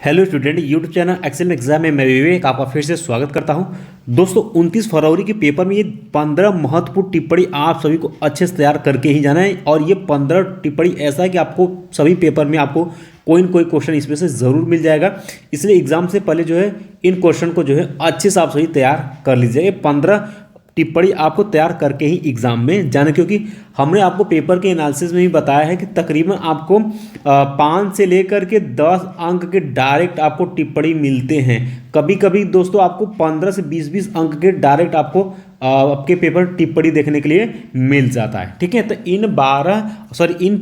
Hello student, YouTube channel excel exam में मैं विवेक आपका फिर से स्वागत करता हूं। दोस्तों 29 फरवरी के पेपर में ये 15 महत्वपूर्ण टिप्पणी आप सभी को अच्छे से तैयार करके ही जाना है। और ये 15 टिप्पणी ऐसा है कि आपको सभी पेपर में आपको कोई न कोई क्वेश्चन इसमें से ज़रूर मिल जाएगा। इसलिए एग्जाम से पहले जो है इन क्वेश्चन को जो है अच्छे से आप सभी तैयार कर लीजिए। ये 15 टिप्पणी आपको तैयार करके ही एग्जाम में जाना, क्योंकि हमने आपको पेपर के एनालिसिस में भी बताया है कि तकरीबन आपको 5 से लेकर के 10 अंक के डायरेक्ट आपको टिप्पणी मिलते हैं। कभी कभी दोस्तों आपको 15 से 20 अंक के डायरेक्ट आपको आपके पेपर टिप्पणी देखने के लिए मिल जाता है। ठीक है, तो इन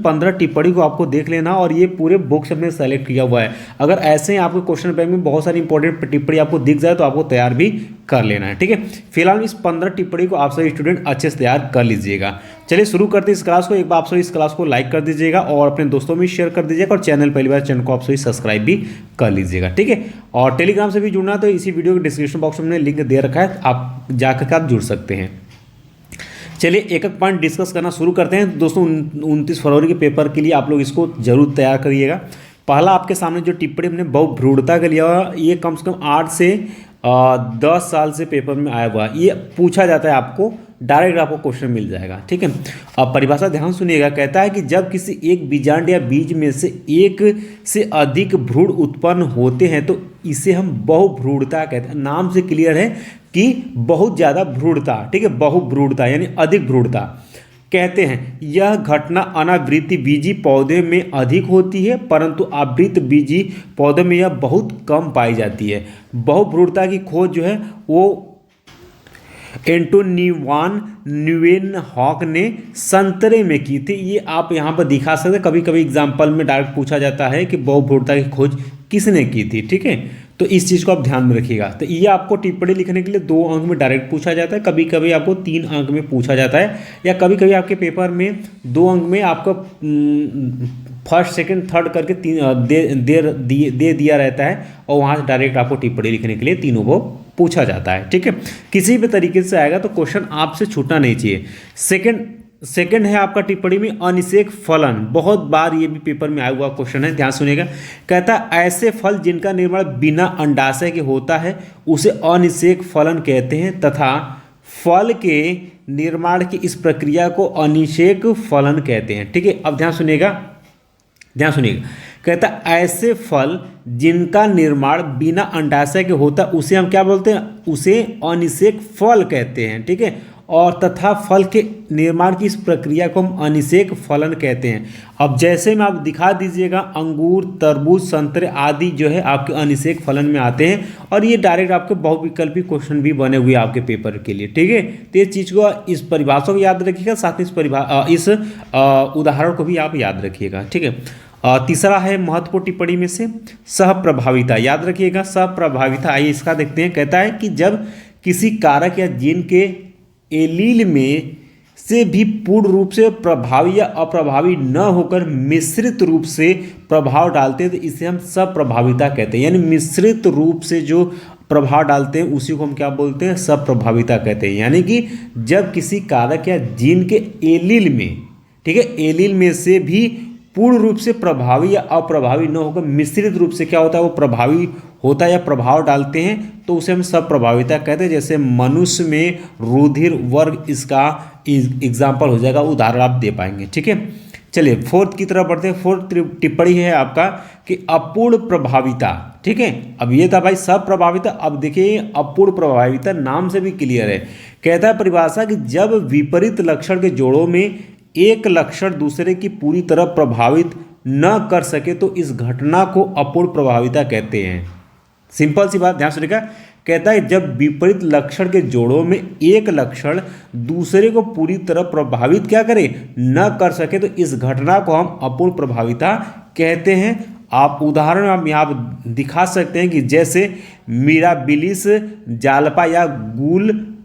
15 टिप्पणी को आपको देख लेना और ये पूरे बुक से हमने सेलेक्ट किया हुआ है। अगर ऐसे ही आपके क्वेश्चन बैंक में बहुत सारी इंपॉर्टेंट टिप्पणी आपको दिख जाए तो आपको तैयार भी कर लेना है। ठीक है, फिलहाल इस 15 टिप्पणी को आप सभी स्टूडेंट अच्छे से तैयार कर लीजिएगा। चलिए शुरू करते हैं इस क्लास को। एक बार आप सभी इस क्लास को लाइक कर दीजिएगा और अपने दोस्तों में शेयर कर दीजिएगा और चैनल पहली बार चैनल को आप सभी सब्सक्राइब भी कर लीजिएगा। ठीक है, और टेलीग्राम से भी जुड़ना तो इसी वीडियो के डिस्क्रिप्शन बॉक्स में हमने लिंक दे रखा है, आप जाकर आप जुड़ सकते हैं। चलिए एक एक पॉइंट डिस्कस करना शुरू करते हैं। दोस्तों 29 फरवरी के पेपर के लिए आप लोग इसको जरूर तैयार करिएगा। पहला आपके सामने जो टिप्पणी हमने बहुत भ्रूणता का लिया हुआ, ये कम से कम 8 से 10 साल से पेपर में आया हुआ, ये पूछा जाता है आपको, डायरेक्ट आपको क्वेश्चन मिल जाएगा। ठीक है, अब परिभाषा ध्यान सुनिएगा। कहता है कि जब किसी एक बीजांड या बीज में से एक से अधिक भ्रूण उत्पन्न होते हैं तो इसे हम बहुभ्रूणता कहते हैं। नाम से क्लियर है कि बहुत ज़्यादा भ्रूणता, ठीक है, बहुभ्रूणता यानी अधिक भ्रूणता कहते हैं। यह घटना अनावृत बीजी पौधे में अधिक होती है, परंतु आवृत बीजी पौधे में यह बहुत कम पाई जाती है। बहुभ्रूणता की खोज जो है वो एंटोनी न्यूवेनहॉक ने संतरे में की थी। ये आप यहाँ पर दिखा सकते हैं। कभी कभी एग्जाम्पल में डायरेक्ट पूछा जाता है कि बहुभ्रूणता की खोज किसने की थी। ठीक है, तो इस चीज़ को आप ध्यान में रखिएगा। तो ये आपको टिप्पणी लिखने के लिए 2 अंक में डायरेक्ट पूछा जाता है, कभी कभी आपको 3 अंक में पूछा जाता है, या कभी कभी आपके पेपर में 2 अंक में आपको फर्स्ट सेकंड थर्ड करके दे दिया रहता है और वहाँ से डायरेक्ट आपको टिप्पणी लिखने के लिए तीनों को पूछा जाता है। ठीक है, किसी भी तरीके से आएगा तो क्वेश्चन आपसे छूटना नहीं चाहिए। सेकंड है आपका टिप्पणी में अनिषेक फलन। बहुत बार ये भी पेपर में आया हुआ क्वेश्चन है, ध्यान सुनिएगा। कहता है ऐसे फल जिनका निर्माण बिना अंडाशय के होता है उसे अनिषेक फलन कहते हैं, तथा फल के निर्माण की इस प्रक्रिया को अनिषेक फलन कहते हैं। ठीक है, अब ध्यान सुनिएगा। कहता ऐसे फल जिनका निर्माण बिना अंडाशय के होता है उसे हम क्या बोलते हैं, उसे अनिषेक फल कहते हैं। ठीक है, और तथा फल के निर्माण की इस प्रक्रिया को हम अनिषेक फलन कहते हैं। अब जैसे में आप दिखा दीजिएगा, अंगूर, तरबूज, संतरे आदि जो है आपके अनिषेक फलन में आते हैं और ये डायरेक्ट आपके बहुविकल्पी क्वेश्चन भी बने हुए आपके पेपर के लिए। ठीक है, तो ये चीज़ को, इस परिभाषा को याद रखिएगा, साथ ही इस उदाहरण को भी आप याद रखिएगा। ठीक है, तीसरा है महत्वपूर्ण टिप्पणी में से सहप्रभाविता। याद रखिएगा सहप्रभाविता। आइए इसका देखते हैं। कहता है कि जब किसी कारक या जीन के एलील में से भी पूर्ण रूप से प्रभावी या अप्रभावी न होकर मिश्रित रूप से प्रभाव डालते हैं तो इसे हम सहप्रभाविता कहते हैं। यानी मिश्रित रूप से जो प्रभाव डालते हैं उसी को हम क्या बोलते हैं, सहप्रभाविता कहते हैं। यानी कि जब किसी कारक या जीन के एलील में, ठीक है, एलील में से भी पूर्ण रूप से प्रभावी या अप्रभावी न होकर मिश्रित रूप से क्या होता है, वो प्रभावी होता है या प्रभाव डालते हैं तो उसे हम सहप्रभाविता कहते हैं। जैसे मनुष्य में रुधिर वर्ग इसका एग्जाम्पल हो जाएगा, उदाहरण आप दे पाएंगे। ठीक है, चलिए फोर्थ की तरफ बढ़ते हैं। फोर्थ टिप्पणी है आपका कि अपूर्ण प्रभाविता। ठीक है, अब ये था भाई सहप्रभाविता, अब देखिए अपूर्ण प्रभाविता नाम से भी क्लियर है। कहता है परिभाषा कि जब विपरीत लक्षण के जोड़ों में एक लक्षण दूसरे की पूरी तरह प्रभावित न कर सके तो इस घटना को अपूर्ण प्रभाविता कहते हैं। सिंपल सी बात, ध्यान सुनिएगा। कहता है जब विपरीत लक्षण के जोड़ों में एक लक्षण दूसरे को पूरी तरह प्रभावित क्या करे, न कर सके तो इस घटना को हम अपूर्ण प्रभाविता कहते हैं। आप उदाहरण आप यहाँ दिखा सकते हैं कि जैसे मिराबिलिस जालपा या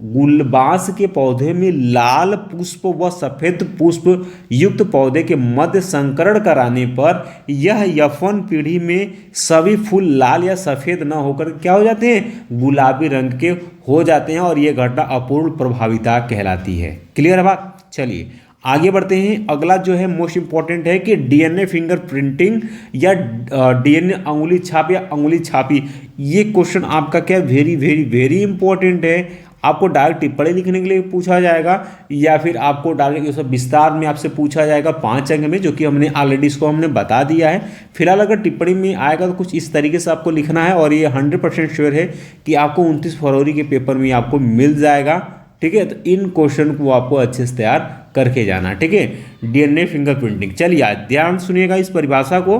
गुलबांस के पौधे में लाल पुष्प व सफेद पुष्प युक्त पौधे के मध्य संकरण कराने पर यह यौवन पीढ़ी में सभी फूल लाल या सफेद न होकर क्या हो जाते हैं, गुलाबी रंग के हो जाते हैं और यह घटना अपूर्ण प्रभाविता कहलाती है। क्लियर है बात। चलिए आगे बढ़ते हैं। अगला जो है मोस्ट इंपॉर्टेंट है कि डीएनए फिंगर प्रिंटिंग या डीएनए अंगुली छाप या अंगुली छापी, ये क्वेश्चन आपका क्या वेरी वेरी वेरी इंपॉर्टेंट है। आपको डायरेक्ट टिप्पणी लिखने के लिए पूछा जाएगा या फिर आपको डायरेक्ट सब विस्तार में आपसे पूछा जाएगा 5 अंक में, जो कि हमने ऑलरेडी इसको हमने बता दिया है। फिलहाल अगर टिप्पणी में आएगा तो कुछ इस तरीके से आपको लिखना है और ये 100% श्योर है कि आपको 29 फरवरी के पेपर में आपको मिल जाएगा। ठीक है, तो इन क्वेश्चन को आपको अच्छे से तैयार करके जाना। ठीक है, डीएनए फिंगरप्रिंटिंग। चलिए आज ध्यान सुनिएगा इस परिभाषा को।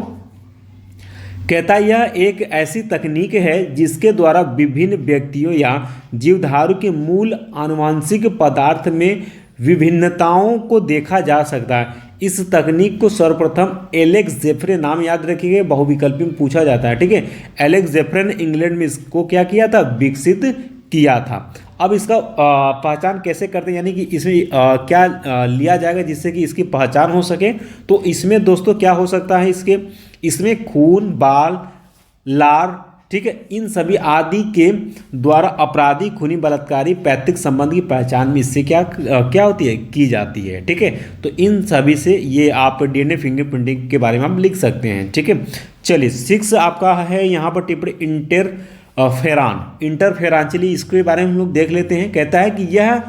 कहता है यह एक ऐसी तकनीक है जिसके द्वारा विभिन्न व्यक्तियों या जीवधारु के मूल आनुवंशिक पदार्थ में विभिन्नताओं को देखा जा सकता है। इस तकनीक को सर्वप्रथम एलेक्स जेफ्रे, नाम याद रखिए, बहुविकल्पी में पूछा जाता है। ठीक है, एलेक्स जेफ्रे ने इंग्लैंड में इसको क्या किया था, विकसित किया था। अब इसका पहचान कैसे करते हैं, यानी कि इसमें क्या लिया जाएगा जिससे कि इसकी पहचान हो सके। तो इसमें दोस्तों क्या हो सकता है, इसमें खून, बाल, लार, ठीक है, इन सभी आदि के द्वारा अपराधी, खूनी, बलात्कारी, पैतृक संबंध की पहचान में इससे क्या होती है, की जाती है। ठीक है, तो इन सभी से ये आप डीएनए फिंगरप्रिंटिंग के बारे में आप लिख सकते हैं। ठीक है, चलिए 6 आपका है यहाँ पर टिप्पणी इंटरफेरान। चलिए इसके बारे में हम लोग देख लेते हैं। कहता है कि यह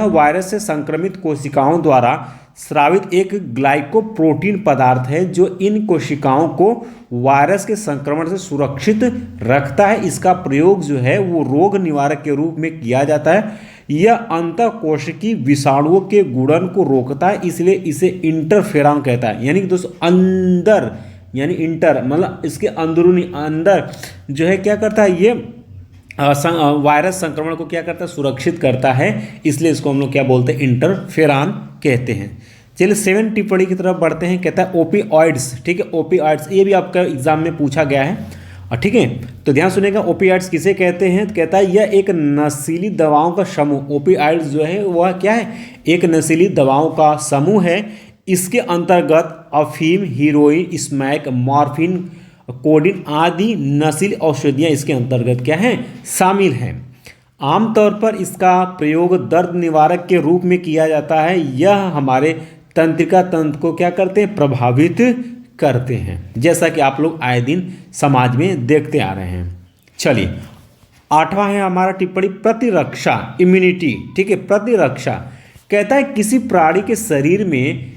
वायरस से संक्रमित कोशिकाओं द्वारा स्रावित एक ग्लाइकोप्रोटीन पदार्थ है जो इन कोशिकाओं को वायरस के संक्रमण से सुरक्षित रखता है। इसका प्रयोग जो है वो रोग निवारक के रूप में किया जाता है। यह अंतःकोशिकीय विषाणुओं के गुणन को रोकता है, इसलिए इसे इंटरफेरॉन कहता है। यानी कि दोस्तों अंदर, यानी इंटर मतलब इसके अंदरूनी, अंदर जो है क्या करता है, ये वायरस संक्रमण को क्या करता है, सुरक्षित करता है, इसलिए इसको हम लोग क्या बोलते हैं, इंटरफेरॉन कहते हैं। चलिए 7 टिप्पणी की तरफ बढ़ते हैं। कहता है ओपिओइड्स। ठीक है, ओपिओइड्स ये भी आपका एग्जाम में पूछा गया है। ठीक है, तो ध्यान सुनेगा, ओपिओइड्स किसे कहते हैं। तो कहता है यह एक नशीली दवाओं का समूह, ओपिओइड्स जो है वह क्या है, एक नशीली दवाओं का समूह है। इसके अंतर्गत अफीम, हीरोइन, स्मैक, मॉर्फिन, कोडीन आदि नशीली औषधियाँ इसके अंतर्गत क्या हैं, शामिल हैं। आमतौर पर इसका प्रयोग दर्द निवारक के रूप में किया जाता है। यह हमारे तंत्रिका तंत्र को क्या करते हैं, प्रभावित करते हैं, जैसा कि आप लोग आए दिन समाज में देखते आ रहे हैं। चलिए 8वां है हमारा टिप्पणी प्रतिरक्षा, इम्यूनिटी। ठीक है, प्रतिरक्षा कहता है किसी प्राणी के शरीर में,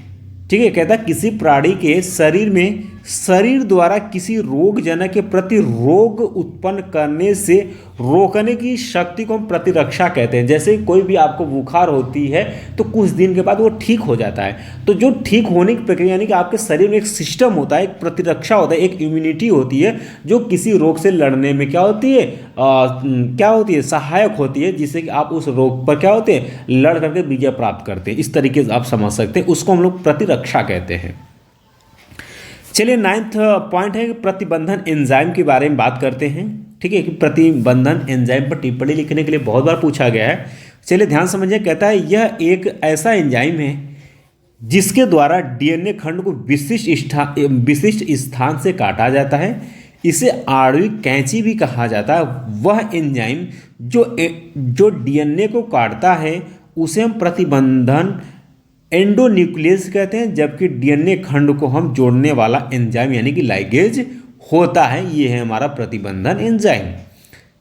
ठीक है, कहता है किसी प्राणी के शरीर में शरीर द्वारा किसी रोगजनक के प्रति रोग उत्पन्न करने से रोकने की शक्ति को हम प्रतिरक्षा कहते हैं। जैसे कोई भी आपको बुखार होती है तो कुछ दिन के बाद वो ठीक हो जाता है। तो जो ठीक होने की प्रक्रिया, यानी कि आपके शरीर में एक सिस्टम होता है, एक प्रतिरक्षा होता है, एक इम्यूनिटी होती है जो किसी रोग से लड़ने में क्या होती है, सहायक होती है, जिससे कि आप उस रोग पर क्या होते हैं, लड़ करके विजय प्राप्त करते हैं। इस तरीके से आप समझ सकते हैं, उसको हम लोग प्रतिरक्षा कहते हैं। चलिए 9th पॉइंट है कि प्रतिबंधन एंजाइम के बारे में बात करते हैं। ठीक है, कि प्रतिबंधन एंजाइम पर टिप्पणी लिखने के लिए बहुत बार पूछा गया है। चलिए ध्यान समझिए। कहता है यह एक ऐसा एंजाइम है जिसके द्वारा डीएनए खंड को विशिष्ट स्थान से काटा जाता है। इसे आणविक कैंची भी कहा जाता है। वह एंजाइम जो डीएनए को काटता है उसे हम प्रतिबंधन एंडोन्यूक्लियस कहते हैं, जबकि डीएनए खंड को हम जोड़ने वाला एंजाइम यानी कि लाइगेज होता है। ये है हमारा प्रतिबंधन एंजाइम।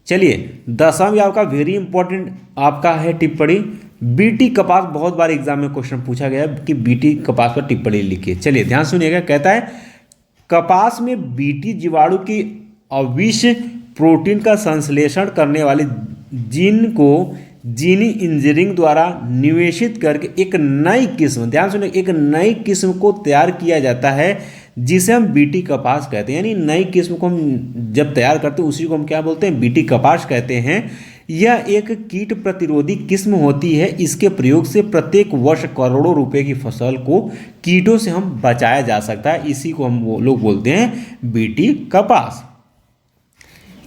चलिए 10वां आपका वेरी इंपॉर्टेंट आपका है टिप्पणी बीटी कपास। बहुत बार एग्जाम में क्वेश्चन पूछा गया कि बीटी कपास पर टिप्पणी लिखिए। चलिए ध्यान सुनिएगा। कहता है कपास में बीटी जीवाणु की अविश प्रोटीन का संश्लेषण करने वाले जीन को जीनी इंजीनियरिंग द्वारा निवेशित करके एक नई किस्म, ध्यान सुनिए, एक नई किस्म को तैयार किया जाता है जिसे हम बीटी कपास कहते हैं। यानी नई किस्म को हम जब तैयार करते हैं उसी को हम क्या बोलते हैं, बीटी कपास कहते हैं। यह एक कीट प्रतिरोधी किस्म होती है। इसके प्रयोग से प्रत्येक वर्ष करोड़ों रुपए की फसल को कीटों से हम बचाया जा सकता है। इसी को हम लोग बोलते हैं बीटी कपास।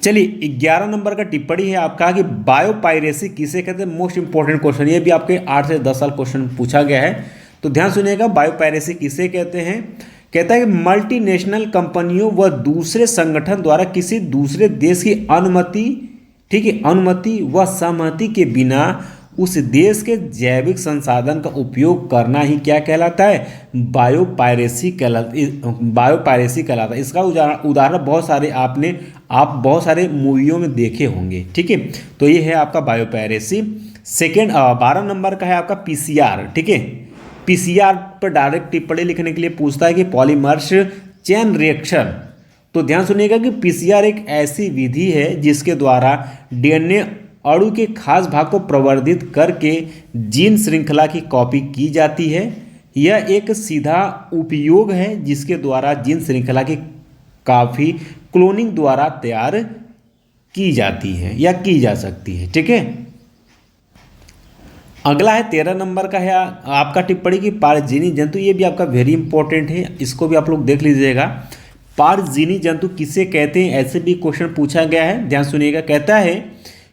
चलिए 11 नंबर का टिप्पणी है आपका कि बायोपायरेसी किसे कहते हैं। मोस्ट इंपॉर्टेंट क्वेश्चन, ये भी आपके 8 से 10 साल क्वेश्चन पूछा गया है, तो ध्यान सुनिएगा। बायोपायरेसी किसे कहते हैं। कहता है कि मल्टीनेशनल कंपनियों व दूसरे संगठन द्वारा किसी दूसरे देश की अनुमति, ठीक है, अनुमति व सहमति के बिना उस देश के जैविक संसाधन का उपयोग करना ही क्या कहलाता है, बायोपायरेसी कहलाता है। इसका उदाहरण बहुत सारे आप बहुत सारे मूवियों में देखे होंगे, ठीक है। तो ये है आपका बायोपायरेसी। सेकेंड 12 नंबर का है आपका पीसीआर, ठीक है। पीसीआर पर डायरेक्ट टिप्पणी लिखने के लिए पूछता है कि पॉलीमर्स चेन रिएक्शन। तो ध्यान सुनिएगा कि पीसीआर एक ऐसी विधि है जिसके द्वारा डीएनए अणु के खास भाग को प्रवर्धित करके जीन श्रृंखला की कॉपी की जाती है। यह एक सीधा उपयोग है जिसके द्वारा जीन श्रृंखला की काफी क्लोनिंग द्वारा तैयार की जाती है या की जा सकती है, ठीक है। अगला है 13 नंबर का है आपका टिप्पणी की पारजीवी जंतु। ये भी आपका वेरी इंपॉर्टेंट है, इसको भी आप लोग देख लीजिएगा। पारजीवी जंतु किसे कहते हैं, ऐसे भी क्वेश्चन पूछा गया है, ध्यान सुनिएगा। कहता है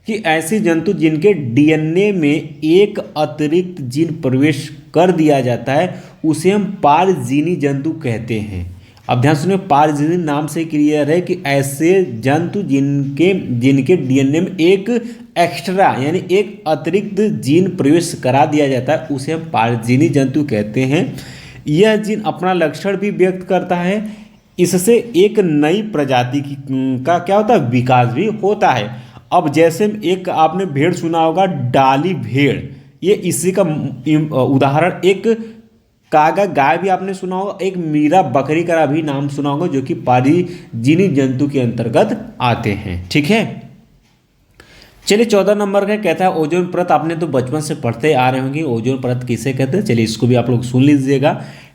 कि ऐसे जंतु जिनके डीएनए में एक अतिरिक्त जीन प्रवेश कर दिया जाता है उसे हम पारजीवी जंतु कहते हैं। अब ध्यान सुनिए, पारजीवी नाम से क्लियर है कि ऐसे जंतु जिनके डीएनए में एक एक्स्ट्रा यानी एक अतिरिक्त जीन प्रवेश करा दिया जाता है उसे हम पारजीवी जंतु कहते हैं। यह जीन अपना लक्षण भी व्यक्त करता है, इससे एक नई प्रजाति का क्या होता है, विकास भी होता है। अब जैसे एक आपने भेड़ सुना होगा, डाली भेड़, ये इसी का उदाहरण। एक कागा गाय भी आपने सुना होगा, एक मीरा बकरी का भी नाम सुना होगा, जो कि पारजीवी जंतु के अंतर्गत आते हैं, ठीक है। चलिए 14 नंबर का कहता है ओजोन परत। आपने तो बचपन से पढ़ते आ रहे होंगे ओजोन परत किसे कहते हैं, चलिए इसको भी आप लोग सुन लीजिएगा।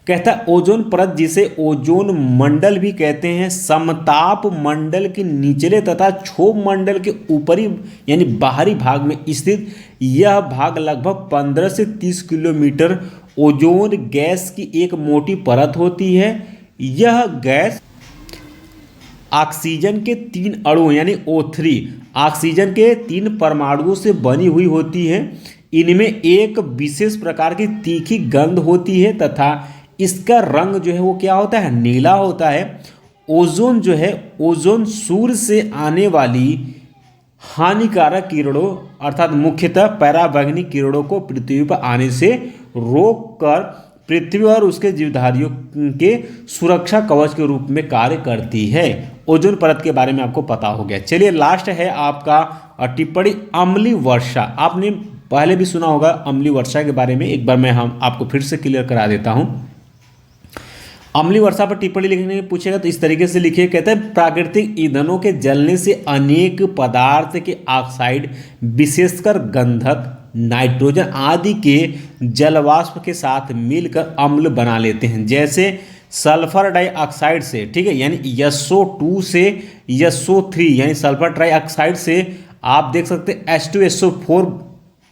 कहता है ओजोन परत, जिसे ओजोन मंडल भी कहते हैं, समताप मंडल के निचले तथा क्षोभ मंडल के ऊपरी यानी बाहरी भाग में स्थित यह भाग लगभग 15 से 30 किलोमीटर ओजोन गैस की एक मोटी परत होती है। यह गैस ऑक्सीजन के 3 अणु यानी O3 ऑक्सीजन के 3 परमाणुओं से बनी हुई होती है। इनमें एक विशेष प्रकार की तीखी गंध होती है तथा इसका रंग जो है वो क्या होता है, नीला होता है। ओजोन जो है, ओजोन सूर्य से आने वाली हानिकारक किरणों अर्थात मुख्यतः पराबैंगनी किरणों को पृथ्वी पर आने से रोककर पृथ्वी और उसके जीवधारियों के सुरक्षा कवच के रूप में कार्य करती है। ओजोन परत के बारे में आपको पता हो गया। चलिए लास्ट है आपका टिप्पणी अम्लीय वर्षा। आपने पहले भी सुना होगा अम्लीय वर्षा के बारे में, एक बार मैं आपको फिर से क्लियर करा देता हूं। अम्लीय वर्षा पर टिप्पणी लिखने में पूछेगा तो इस तरीके से लिखिए। कहते हैं प्राकृतिक ईंधनों के जलने से अनेक पदार्थ के ऑक्साइड विशेषकर गंधक, नाइट्रोजन आदि के जलवाष्प के साथ मिलकर अम्ल बना लेते हैं। जैसे सल्फर डाइऑक्साइड से, ठीक है, यानी SO2 से SO3 यानी सल्फर डाइऑक्साइड से आप देख सकते हैं H2SO4,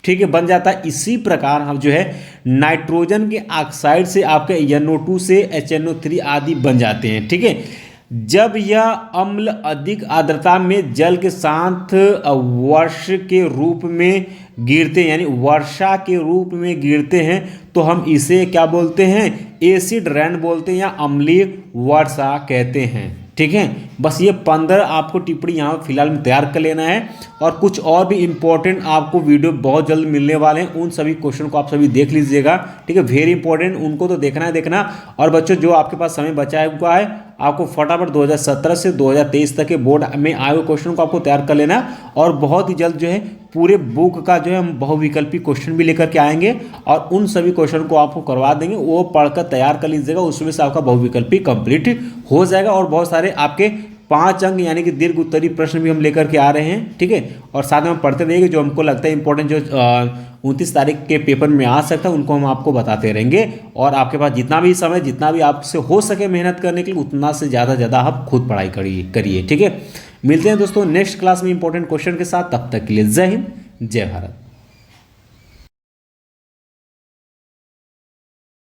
ठीक है, बन जाता है। इसी प्रकार हम जो है नाइट्रोजन के ऑक्साइड से आपके NO2 से HNO3 आदि बन जाते हैं, ठीक है। जब यह अम्ल अधिक आर्द्रता में जल के साथ वर्ष के रूप में गिरते हैं यानी वर्षा के रूप में गिरते हैं तो हम इसे क्या बोलते हैं, एसिड रेन बोलते हैं या अम्लीय वर्षा कहते हैं, ठीक है। बस ये 15 आपको टिप्पणी यहाँ फिलहाल में तैयार कर लेना है और कुछ और भी इंपॉर्टेंट आपको वीडियो बहुत जल्द मिलने वाले हैं। उन सभी क्वेश्चन को आप सभी देख लीजिएगा, ठीक है, वेरी इंपॉर्टेंट, उनको तो देखना है देखना। और बच्चों जो आपके पास समय बचा हुआ है आपको फटाफट 2017 से 2023 तक के बोर्ड में आए हुए क्वेश्चन को आपको तैयार कर लेना और बहुत ही जल्द जो है पूरे बुक का जो है हम बहुविकल्पी क्वेश्चन भी लेकर के आएंगे और उन सभी क्वेश्चन को आपको करवा देंगे। वो पढ़कर तैयार कर लीजिएगा, उसमें से आपका बहुविकल्पी कंप्लीट हो जाएगा और बहुत सारे आपके 5 अंक यानी कि दीर्घ उत्तरीय प्रश्न भी हम लेकर के आ रहे हैं, ठीक है। और साथ में हम पढ़ते रहेंगे, जो हमको लगता है इंपॉर्टेंट जो 29 तारीख के पेपर में आ सकता है उनको हम आपको बताते रहेंगे। और आपके पास जितना भी समय, जितना भी आपसे हो सके मेहनत करने के लिए उतना से ज़्यादा आप खुद पढ़ाई करिए, ठीक है। मिलते हैं दोस्तों नेक्स्ट क्लास में इंपॉर्टेंट क्वेश्चन के साथ, तब तक के लिए जय हिंद जय भारत।